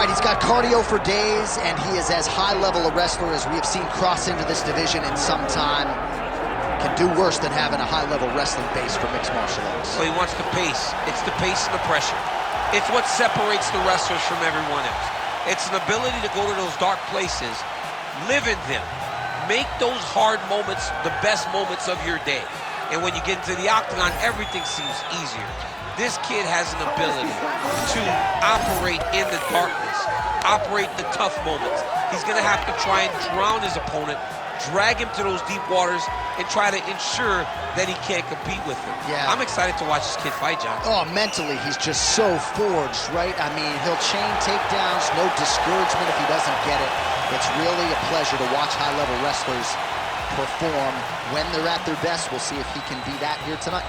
right, he's got cardio for days, and he is as high-level a wrestler as we have seen cross into this division in some time. Can do worse than having a high-level wrestling base for mixed martial arts. Well, he wants the pace. It's the pace and the pressure. It's what separates the wrestlers from everyone else. It's an ability to go to those dark places, live in them, make those hard moments the best moments of your day. And when you get into the octagon, everything seems easier. This kid has an ability to operate in the darkness, operate the tough moments. He's gonna have to try and drown his opponent, drag him to those deep waters, and try to ensure that he can't compete with him. Yeah. I'm excited to watch this kid fight, John. Oh, mentally, he's just so forged, right? I mean, he'll chain takedowns, no discouragement if he doesn't get it. It's really a pleasure to watch high-level wrestlers perform when they're at their best. We'll see if he can be that here tonight.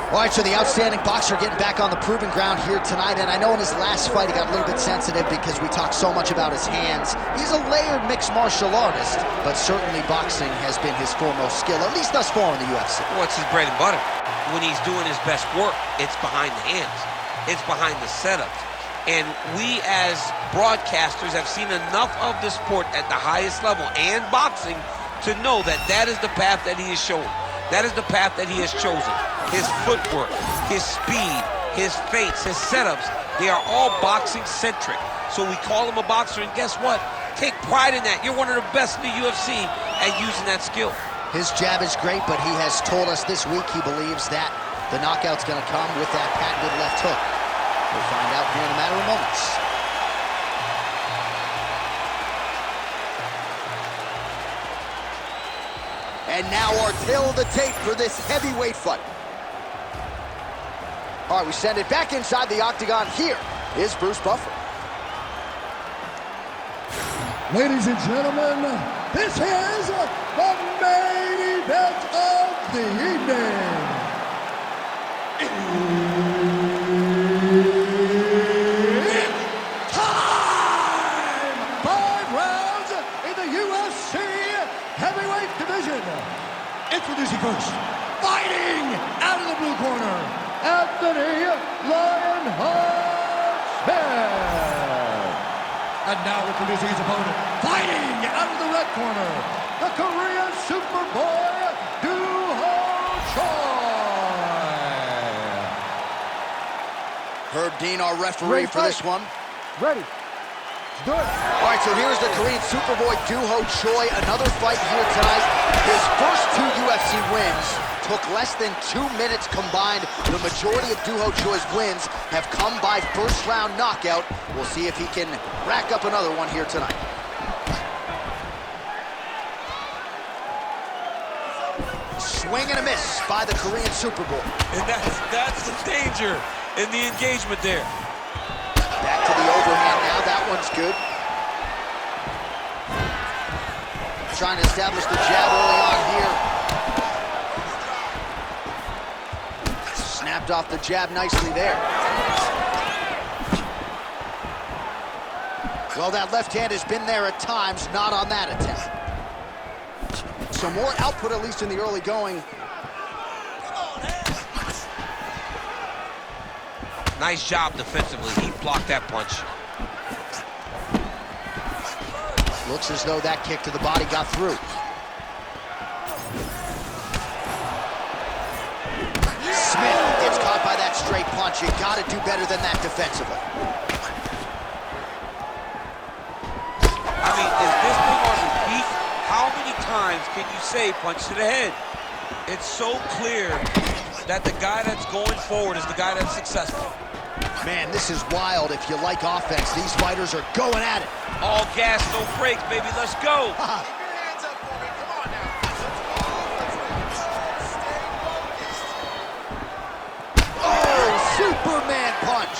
All right, so the outstanding boxer getting back on the proving ground here tonight, and I know in his last fight he got a little bit sensitive because we talked so much about his hands. He's a layered mixed martial artist, but certainly boxing has been his foremost skill, at least thus far in the UFC. Well, it's his bread and butter. When he's doing his best work, it's behind the hands. It's behind the setups. And we as broadcasters have seen enough of the sport at the highest level and boxing to know that that is the path that he is showing. That is the path that he has chosen. His footwork, his speed, his feints, his setups, they are all boxing-centric. So we call him a boxer, and guess what? Take pride in that. You're one of the best in the UFC at using that skill. His jab is great, but he has told us this week he believes that the knockout's going to come with that patented left hook. We'll find out here in a matter of moments. And now our tale of the tape for this heavyweight fight. All right, we send it back inside the octagon. Here is Bruce Buffer. Ladies and gentlemen, this is the main event of the evening. It's time! 5 rounds in the UFC heavyweight division. Introducing first, fighting out of the blue corner, Anthony Lionheart Smith. And now introducing his opponent, fighting out of the red corner, the Korean Superboy, Doo-Ho Choi. Herb Dean, our referee for this one. Ready. Do it. All right, so here's the Korean Superboy, Doo-Ho Choi. Another fight here tonight. His first 2 UFC wins took less than 2 minutes combined. The majority of Doo-Ho Choi's wins have come by first-round knockout. We'll see if he can rack up another one here tonight. Swing and a miss by the Korean Superboy. And that's the danger in the engagement there. Back to the overhand now. That one's good. Trying to establish the jab early on here. Snapped off the jab nicely there. Well, that left hand has been there at times, not on that attempt. So more output, at least in the early going. Nice job defensively. He blocked that punch. Looks as though that kick to the body got through. Smith gets caught by that straight punch. You gotta do better than that defensively. I mean, is this thing on repeat? How many times can you say punch to the head? It's so clear that the guy that's going forward is the guy that's successful. Man, this is wild. If you like offense, these fighters are going at it. All gas, no brakes, baby. Let's go. Keep your hands up for me. Come on now. Oh, Superman punch.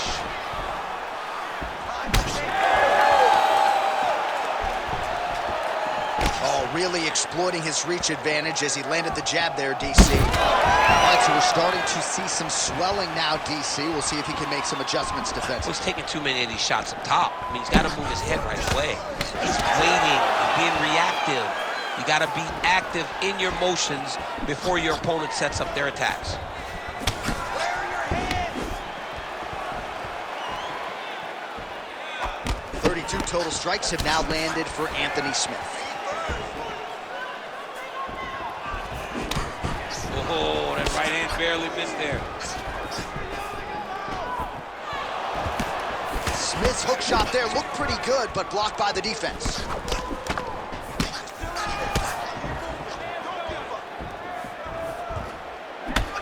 Oh, really exploiting his reach advantage as he landed the jab there, DC. All right, so we're starting to see some swelling now, DC. We'll see if he can make some adjustments defensively. He's taking too many of these shots up top. I mean, he's got to move his head right away. He's waiting, being reactive. You got to be active in your motions before your opponent sets up their attacks. 32 total strikes have now landed for Anthony Smith. Oh, that right hand barely missed there. Smith's hook shot there looked pretty good, but blocked by the defense.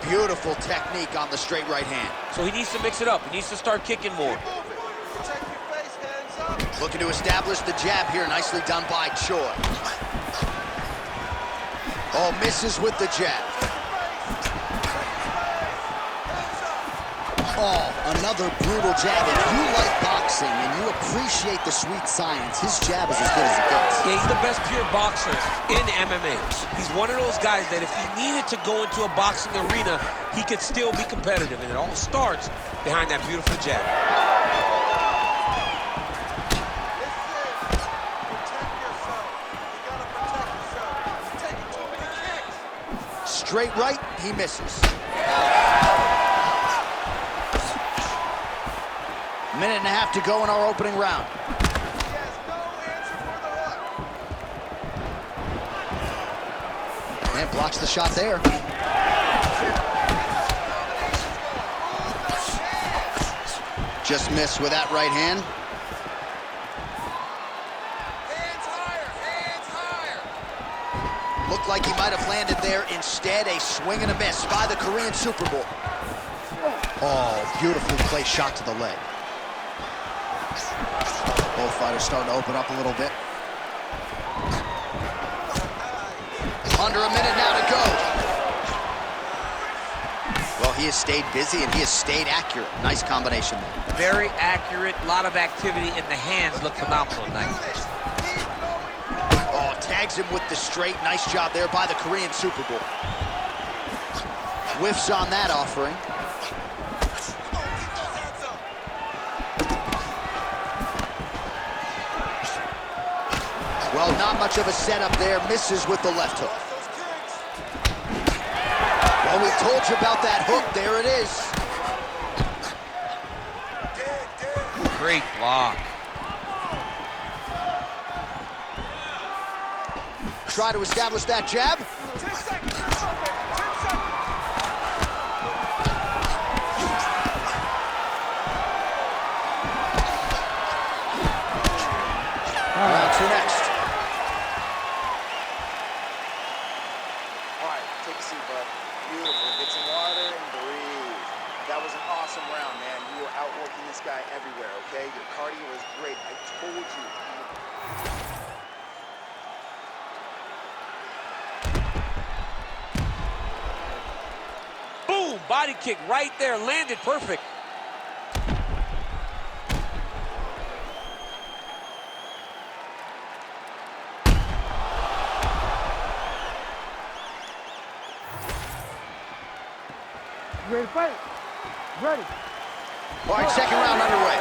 Beautiful technique on the straight right hand. So he needs to mix it up. He needs to start kicking more. Looking to establish the jab here. Nicely done by Choi. Oh, misses with the jab. Oh, another brutal jab. If you like boxing and you appreciate the sweet science, his jab is as good as it gets. Yeah, he's the best pure boxer in MMA. He's one of those guys that if he needed to go into a boxing arena, he could still be competitive, and it all starts behind that beautiful jab. Straight right, he misses. Minute and a half to go in our opening round. And blocks the shot there. Just missed with that right hand. Looked like he might have landed there. Instead, a swing and a miss by the Korean Super Bowl. Oh, beautifully placed shot to the leg. Both fighters starting to open up a little bit. Under a minute now to go. Well, he has stayed busy and he has stayed accurate. Nice combination there. Very accurate, a lot of activity, and the hands look phenomenal tonight. Oh, tags him with the straight. Nice job there by the Korean Super Bowl. Whiffs on that offering. Well, not much of a setup there. Misses with the left hook. Well, we told you about that hook. There it is. Great block. Try to establish that jab. Round two next. All right, take a seat, bud. Beautiful. Get some water and breathe. That was an awesome round, man. You were outworking this guy everywhere, okay? Your cardio was great. I told you. Boom, body kick right there, landed perfect. Ready to fight? Ready. All right, second round underway.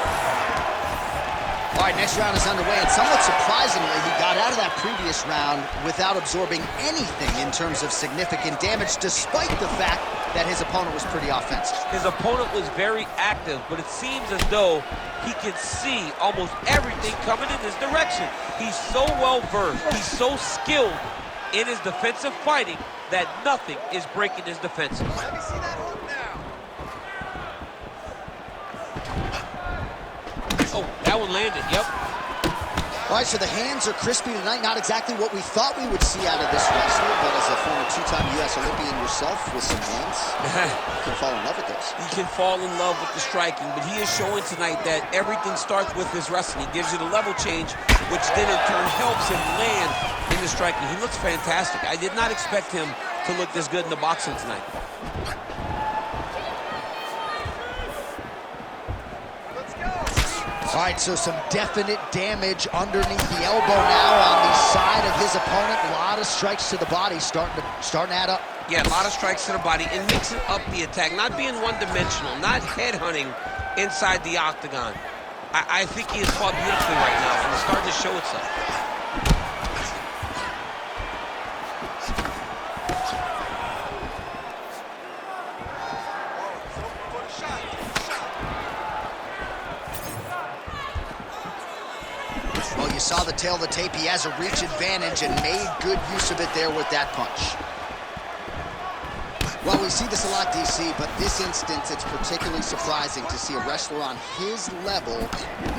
All right, next round is underway, and somewhat surprisingly, he got out of that previous round without absorbing anything in terms of significant damage, despite the fact that his opponent was pretty offensive. His opponent was very active, but it seems as though he could see almost everything coming in his direction. He's so well-versed, he's so skilled in his defensive fighting that nothing is breaking his defenses. Let me see that hook now. Oh, that one landed, yep. All right, so the hands are crispy tonight. Not exactly what we thought we would see out of this wrestler, but as a former two-time U.S. Olympian yourself with some hands, you can fall in love with those. He can fall in love with the striking, but he is showing tonight that everything starts with his wrestling. He gives you the level change, which then in turn helps him land in the striking. He looks fantastic. I did not expect him to look this good in the boxing tonight. All right, so some definite damage underneath the elbow now on the side of his opponent. A lot of strikes to the body starting to add up. Yeah, a lot of strikes to the body and mixing up the attack, not being one-dimensional, not headhunting inside the octagon. I think he has fought beautifully right now, and it's starting to show itself. Well, you saw the tail of the tape. He has a reach advantage and made good use of it there with that punch. Well, we see this a lot, DC, but this instance, it's particularly surprising to see a wrestler on his level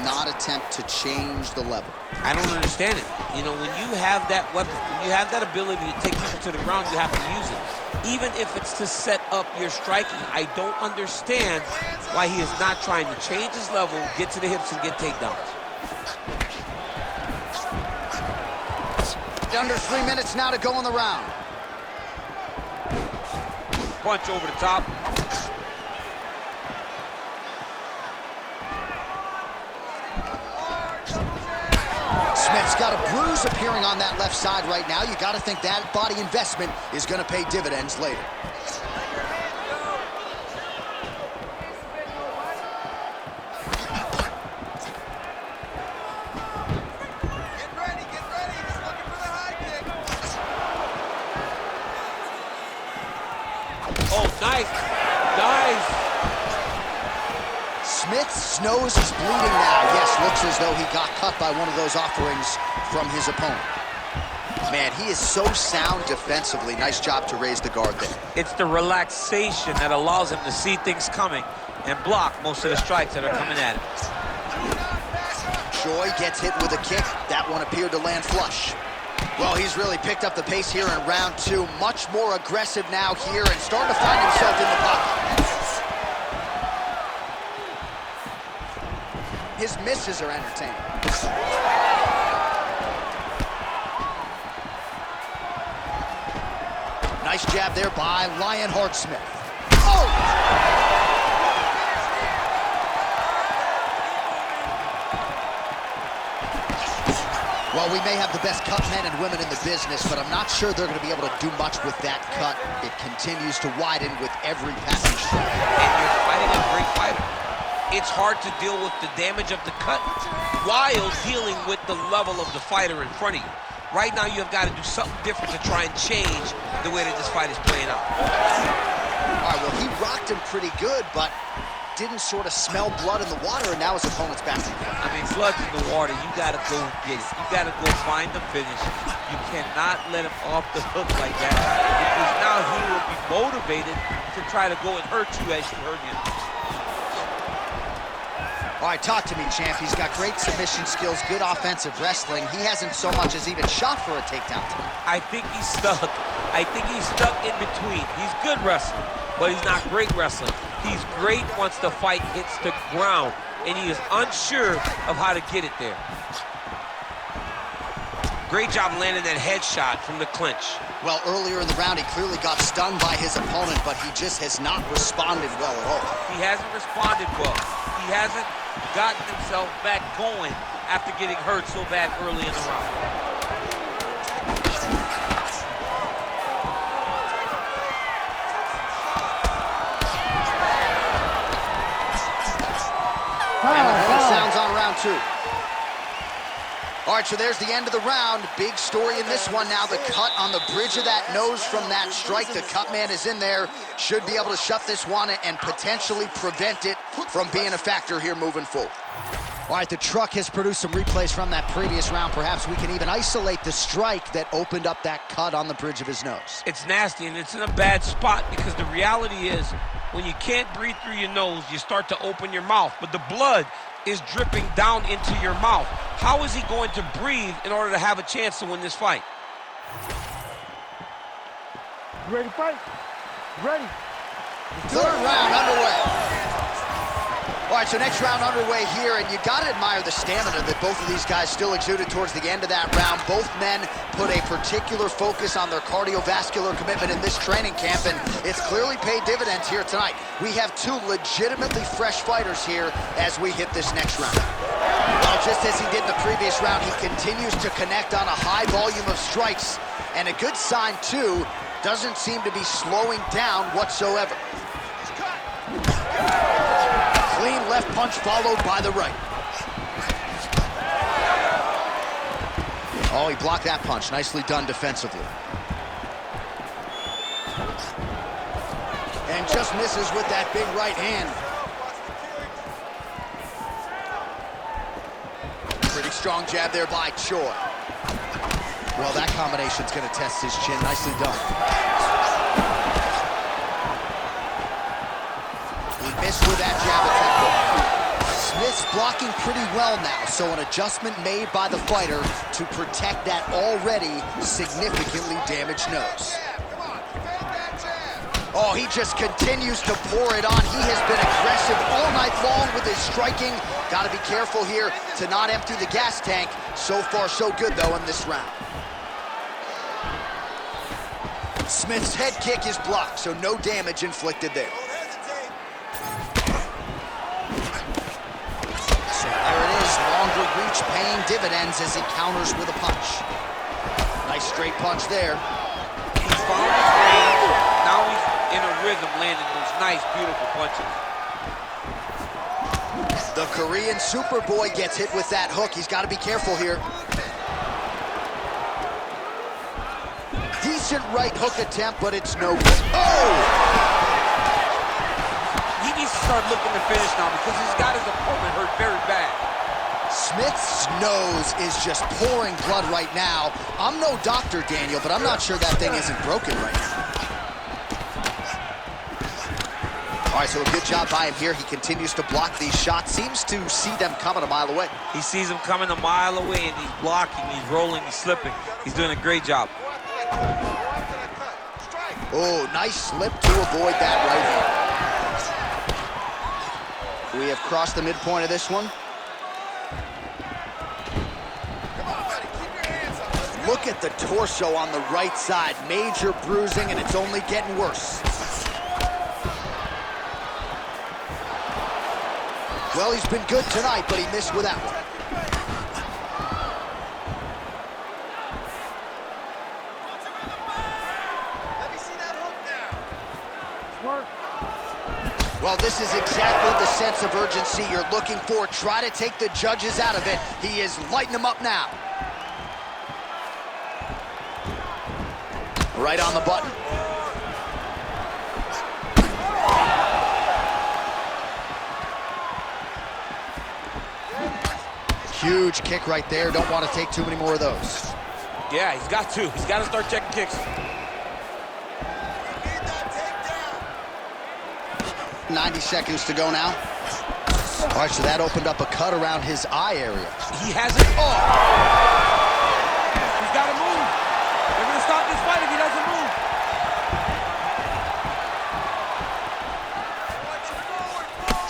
not attempt to change the level. I don't understand it. You know, when you have that weapon, when you have that ability to take people to the ground, you have to use it. Even if it's to set up your striking, I don't understand why he is not trying to change his level, get to the hips, and get takedowns. Under 3 minutes now to go in the round. Punch over the top. Smith's got a bruise appearing on that left side right now. You got to think that body investment is going to pay dividends later. Oh, nice. Nice. Smith's nose is bleeding now. Yes, looks as though he got cut by one of those offerings from his opponent. Man, he is so sound defensively. Nice job to raise the guard there. It's the relaxation that allows him to see things coming and block most of the strikes that are coming at him. Choi gets hit with a kick. That one appeared to land flush. Well, he's really picked up the pace here in round two. Much more aggressive now here and starting to find himself in the pocket. His misses are entertaining. Nice jab there by Lionheart Smith. Oh! Well, we may have the best cut men and women in the business, but I'm not sure they're going to be able to do much with that cut. It continues to widen with every passing strike. And you're fighting a great fighter. It's hard to deal with the damage of the cut while dealing with the level of the fighter in front of you. Right now, you have got to do something different to try and change the way that this fight is playing out. All right, well, he rocked him pretty good, but didn't sort of smell blood in the water, and now his opponent's back. I mean, blood's in the water. You got to go get it. You got to go find the finish. You cannot let him off the hook like that, because now he will be motivated to try to go and hurt you as you hurt him. All right, talk to me, champ. He's got great submission skills, good offensive wrestling. He hasn't so much as even shot for a takedown tonight. I think he's stuck. I think he's stuck in between. He's good wrestling, but he's not great wrestling. He's great once the fight hits the ground, and he is unsure of how to get it there. Great job landing that headshot from the clinch. Well, earlier in the round, he clearly got stunned by his opponent, but he just has not responded well at all. He hasn't responded well. He hasn't gotten himself back going after getting hurt so bad early in the round. And the horn sounds on round two. All right, so there's the end of the round. Big story in this one now. The cut on the bridge of that nose from that strike. The cut man is in there. Should be able to shut this one and potentially prevent it from being a factor here moving forward. All right, the truck has produced some replays from that previous round. Perhaps we can even isolate the strike that opened up that cut on the bridge of his nose. It's nasty, and it's in a bad spot, because the reality is when you can't breathe through your nose, you start to open your mouth, but the blood is dripping down into your mouth. How is he going to breathe in order to have a chance to win this fight? You ready to fight? Ready. Third round underway. All right, so next round underway here, and you got to admire the stamina that both of these guys still exuded towards the end of that round. Both men put a particular focus on their cardiovascular commitment in this training camp, and it's clearly paid dividends here tonight. We have two legitimately fresh fighters here as we hit this next round. Well, just as he did in the previous round, he continues to connect on a high volume of strikes, and a good sign, too, Doesn't seem to be slowing down whatsoever. Clean left punch followed by the right. Oh, he blocked that punch. Nicely done defensively. And just misses with that big right hand. Pretty strong jab there by Choi. Well, that combination's going to test his chin. Nicely done. He missed with that jab attempt. Smith's blocking pretty well now, so an adjustment made by the fighter to protect that already significantly damaged nose. Oh, he just continues to pour it on. He has been aggressive all night long with his striking. Got to be careful here to not empty the gas tank. So far, so good, though, in this round. Smith's head kick is blocked, so no damage inflicted there. So there it is, longer reach paying dividends as he counters with a punch. Nice straight punch there. He found his range. Now he's in a rhythm, landing those nice, beautiful punches. The Korean Superboy gets hit with that hook. He's got to be careful here. Decent right hook attempt, but it's no good. Oh! He needs to start looking to finish now because he's got his opponent hurt very bad. Smith's nose is just pouring blood right now. I'm no doctor, Daniel, but I'm not sure that thing isn't broken right now. All right, so a good job by him here. He continues to block these shots. Seems to see them coming a mile away. He sees them coming a mile away, and he's blocking, he's rolling, he's slipping. He's doing a great job. Oh, nice slip to avoid that right hand. We have crossed the midpoint of this one. Look at the torso on the right side. Major bruising, and it's only getting worse. Well, he's been good tonight, but he missed with that one. Let me see that hook now. Well, this is exactly the sense of urgency you're looking for. Try to take the judges out of it. He is lighting them up now. Right on the button. Huge kick right there. Don't want to take too many more of those. Yeah, he's got to. He's got to start checking kicks. 90 seconds to go now. All right, so that opened up a cut around his eye area. He hasn't. Oh! He's got to move. They're going to stop this fight if he doesn't move.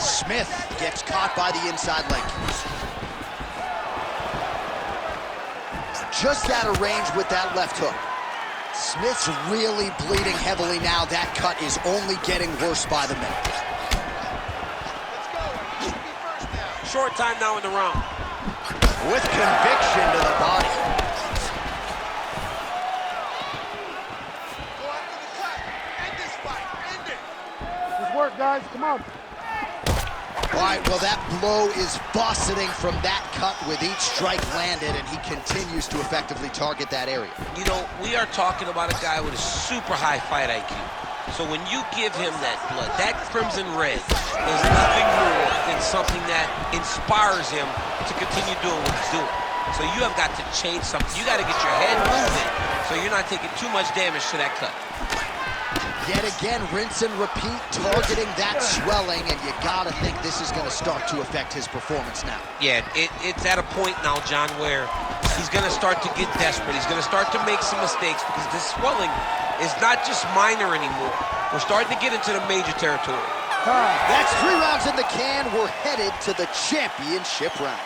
Smith gets caught by the inside leg. Just out of range with that left hook. Smith's really bleeding heavily now. That cut is only getting worse by the minute. Short time now in the round. With conviction to the body. Go after the cut. End this fight. End it. Good work, guys. Come on. All right, well, that blow is buffeting from that cut with each strike landed, and he continues to effectively target that area. You know, we are talking about a guy with a super high fight IQ. So when you give him that blood, that crimson red is nothing more than something that inspires him to continue doing what he's doing. So you have got to change something. You got to get your head moving so you're not taking too much damage to that cut. Yet again, rinse and repeat, targeting that swelling, and you gotta think this is gonna start to affect his performance now. Yeah, it's at a point now, John, where he's gonna start to get desperate. He's gonna start to make some mistakes because this swelling is not just minor anymore. We're starting to get into the major territory. That's 3 rounds in the can. We're headed to the championship rounds.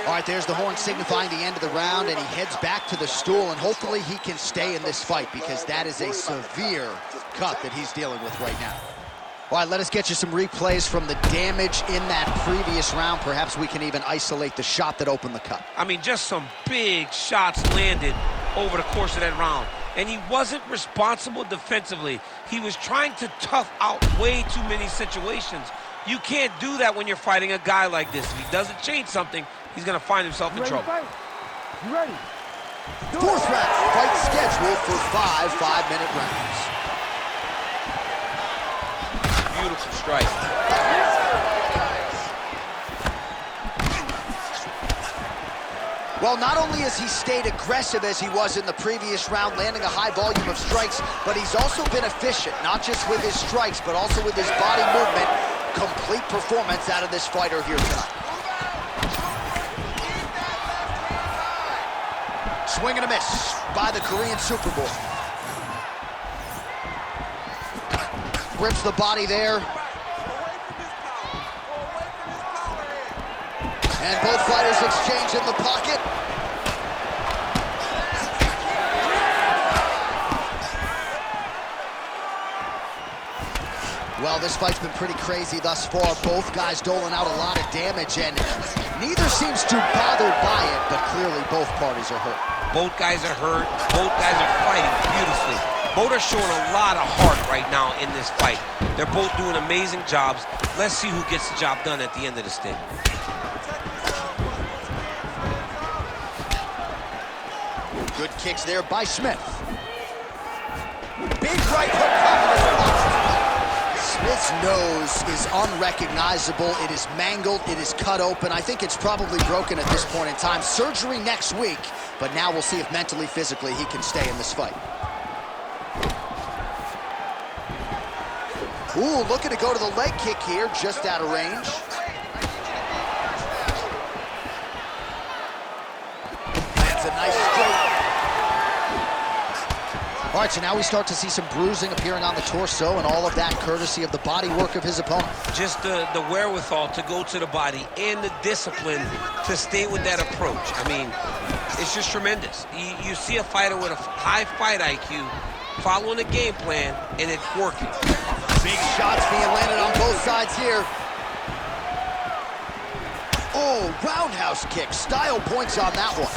All right, there's the horn signifying the end of the round, and he heads back to the stool, and hopefully he can stay in this fight because that is a severe cut that he's dealing with right now. All right, let us get you some replays from the damage in that previous round. Perhaps we can even isolate the shot that opened the cut. I mean, just some big shots landed over the course of that round. and he wasn't responsible defensively. He was trying to tough out way too many situations. You can't do that when you're fighting a guy like this. If he doesn't change something, he's going to find himself in trouble. You ready? Fourth round fight scheduled for 5 5-minute rounds. Beautiful strike. Well, not only has he stayed aggressive as he was in the previous round, landing a high volume of strikes, but he's also been efficient, not just with his strikes, but also with his body movement. Complete performance out of this fighter here tonight. Swing and a miss by the Korean Superboy. Rips the body there. And both fighters exchange in the pocket. Well, this fight's been pretty crazy thus far. Both guys doling out a lot of damage, and neither seems too bothered by it, but clearly both parties are hurt. Both guys are hurt. Both guys are fighting beautifully. Both are showing a lot of heart right now in this fight. They're both doing amazing jobs. Let's see who gets the job done at the end of the stick. Good kicks there by Smith. Big right hook coming. Smith's nose is unrecognizable. It is mangled. It is cut open. I think it's probably broken at this point in time. Surgery next week, but now we'll see if mentally, physically, he can stay in this fight. Ooh, looking to go to the leg kick here, just out of range. That's a nice straight. All right, so now we start to see some bruising appearing on the torso, and all of that courtesy of the body work of his opponent. Just the wherewithal to go to the body and the discipline to stay with that approach. I mean, it's just tremendous. You see a fighter with a high fight IQ following a game plan, and it's working. Big shots being landed on both sides here. Oh, roundhouse kick. Style points on that one.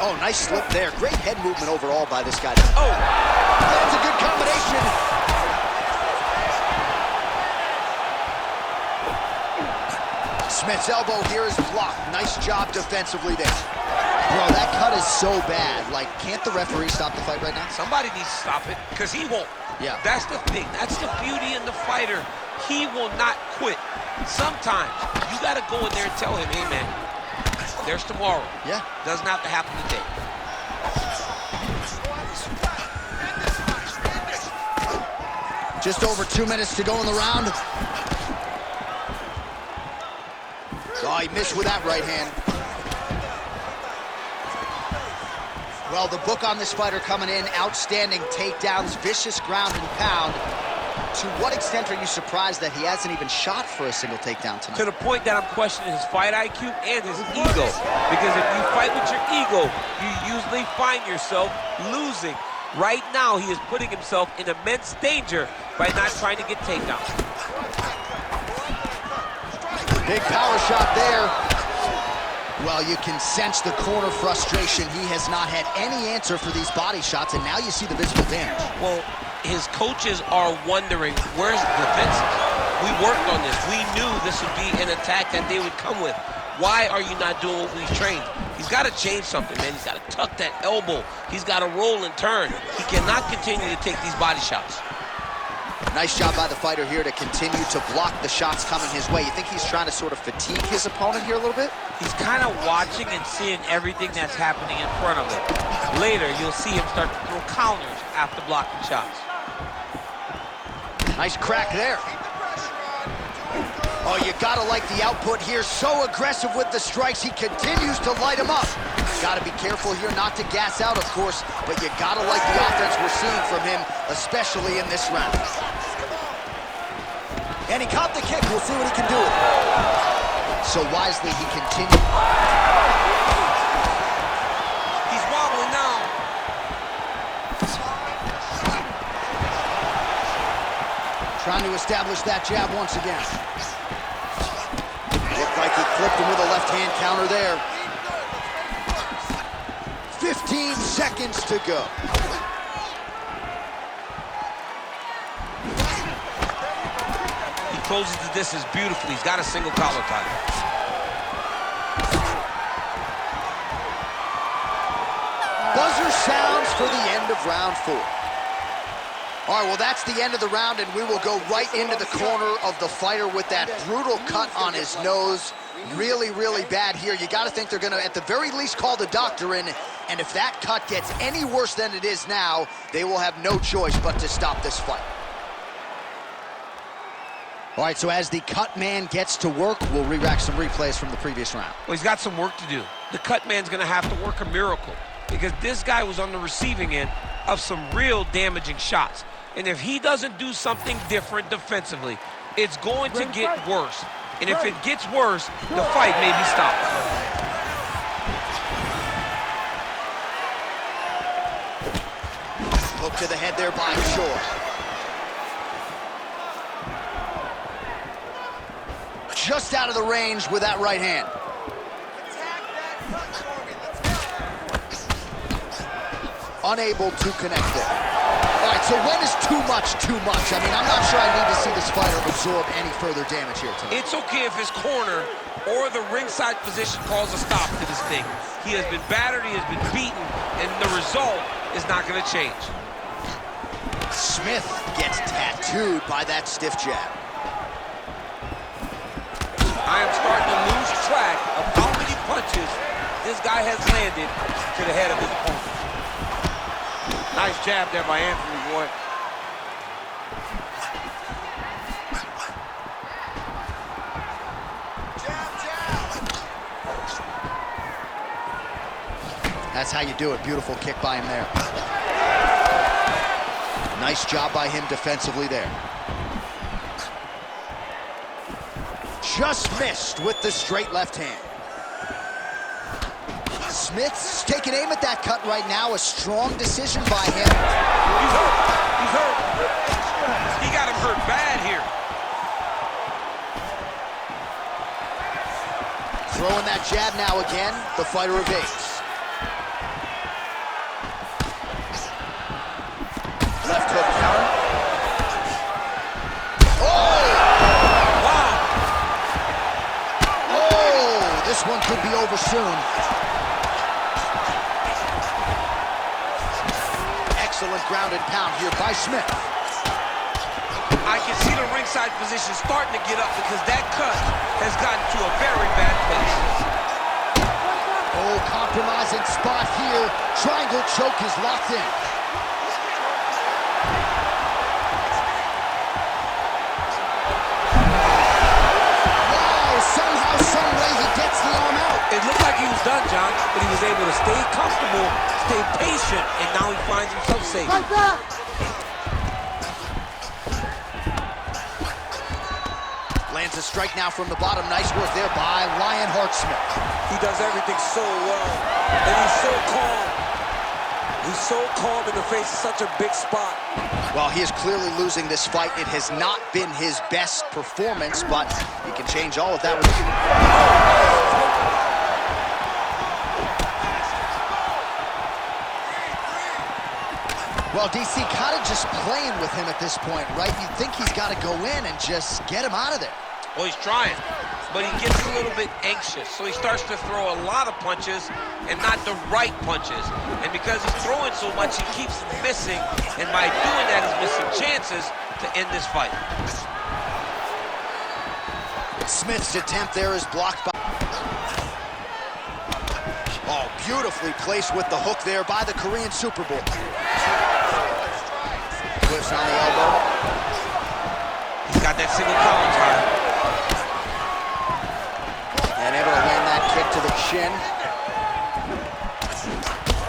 Oh, nice slip there. Great head movement overall by this guy. Oh, that's a good combination. Smith's elbow here is blocked. Nice job defensively there. Bro, that cut is so bad. Like, can't the referee stop the fight right now? Somebody needs to stop it, because he won't. Yeah. That's the thing. That's the beauty in the fighter. He will not quit. Sometimes you got to go in there and tell him, hey, man, there's tomorrow. Yeah. Doesn't have to happen today. Just over 2 minutes to go in the round. Oh, he missed with that right hand. Well, the book on this fighter coming in, outstanding takedowns, vicious ground and pound. To what extent are you surprised that he hasn't even shot for a single takedown tonight? To the point that I'm questioning his fight IQ and his ego. Because if you fight with your ego, you usually find yourself losing. Right now, he is putting himself in immense danger by not trying to get takedowns. Big power shot there. Well, you can sense the corner frustration. He has not had any answer for these body shots, and now you see the visible damage. Well, his coaches are wondering, where's the defenses? We worked on this. We knew this would be an attack that they would come with. Why are you not doing what we've trained? He's got to change something, man. He's got to tuck that elbow. He's got to roll and turn. He cannot continue to take these body shots. Nice job by the fighter here to continue to block the shots coming his way. You think he's trying to sort of fatigue his opponent here a little bit? He's kind of watching and seeing everything that's happening in front of him. Later, you'll see him start to throw counters after blocking shots. Nice crack there. Oh, you gotta like the output here. So aggressive with the strikes. He continues to light him up. Gotta be careful here not to gas out, of course, but you gotta like the offense we're seeing from him, especially in this round. And he caught the kick. We'll see what he can do with it. So wisely, he continued. He's wobbling now. Trying to establish that jab once again. Looked like he clipped him with a left-hand counter there. 15 15 seconds to go. He closes the distance beautifully. He's got a single collar tie. Buzzer sounds for the end of round 4. All right, well, that's the end of the round, and we will go right into the corner of the fighter with that brutal cut on his nose. Really, really bad here. You got to think they're going to, at the very least, call the doctor in, and if that cut gets any worse than it is now, they will have no choice but to stop this fight. All right, so as the cut man gets to work, we'll re-rack some replays from the previous round. Well, he's got some work to do. The cut man's going to have to work a miracle because this guy was on the receiving end of some real damaging shots. And if he doesn't do something different defensively, it's going to get worse. And if it gets worse, the fight may be stopped. Hook to the head there by Choi. Just out of the range with that right hand. Unable to connect there. All right, so when is too much too much? I mean, I'm not sure I need to see this fighter absorb any further damage here tonight. It's okay if his corner or the ringside position calls a stop to this thing. He has been battered, he has been beaten, and the result is not going to change. Smith gets tattooed by that stiff jab. I am starting to lose track of how many punches this guy has landed to the head of his opponent. Nice jab there by Anthony, boy. That's how you do it. Beautiful kick by him there. Nice job by him defensively there. Just missed with the straight left hand. Smith's taking aim at that cut right now. A strong decision by him. He's hurt. He's hurt. He got him hurt bad here. Throwing that jab now again. The fighter evades. Left hook counter. Oh! Wow. Oh! This one could be over soon. Excellent ground and pound here by Smith. I can see the ringside position starting to get up because that cut has gotten to a very bad place. Oh, compromising spot here. Triangle choke is locked in. Wow, somehow, some way he gets the arm out. It looked like he was done, John, but he was able to stay comfortable, stay patient, and now he finds himself safe. Like that. Lands a strike now from the bottom. Nice work there by Lionheart Smith. He does everything so well, and he's so calm. He's so calm in the face of such a big spot. Well, he is clearly losing this fight. It has not been his best performance, but he can change all of that. Well, DC kind of just playing with him at this point, right? You'd think he's got to go in and just get him out of there. Well, he's trying, but he gets a little bit anxious, so he starts to throw a lot of punches and not the right punches. And because he's throwing so much, he keeps missing, and by doing that, he's missing chances to end this fight. Smith's attempt there is blocked by... Oh, beautifully placed with the hook there by the Korean Superboy. Clips on the elbow. He's got that single collar tie. And able to land that kick to the chin.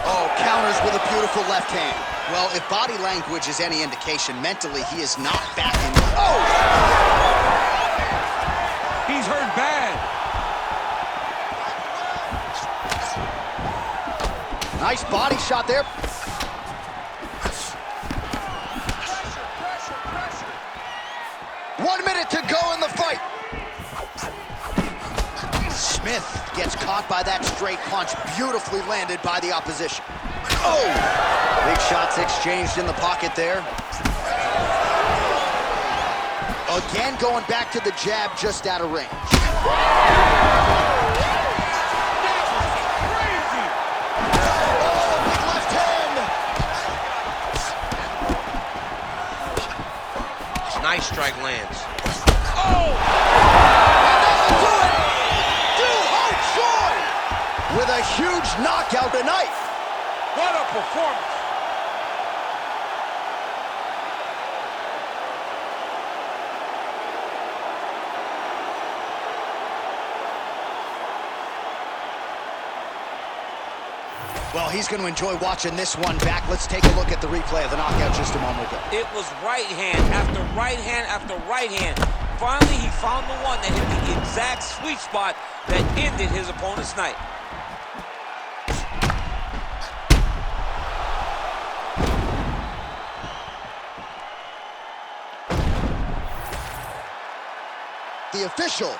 Oh, counters with a beautiful left hand. Well, if body language is any indication, mentally he is not backing. Oh! He's hurt bad. Nice body shot there. One minute to go in the fight. Smith gets caught by that straight punch, beautifully landed by the opposition. Oh! Big shots exchanged in the pocket there. Again, going back to the jab just out of range. Nice strike lands. Oh! Do-Ho Choi with a huge knockout tonight. What a performance. Well, he's going to enjoy watching this one back. Let's take a look at the replay of the knockout just a moment ago. It was right hand after right hand after right hand. Finally, he found the one that hit the exact sweet spot that ended his opponent's night. The official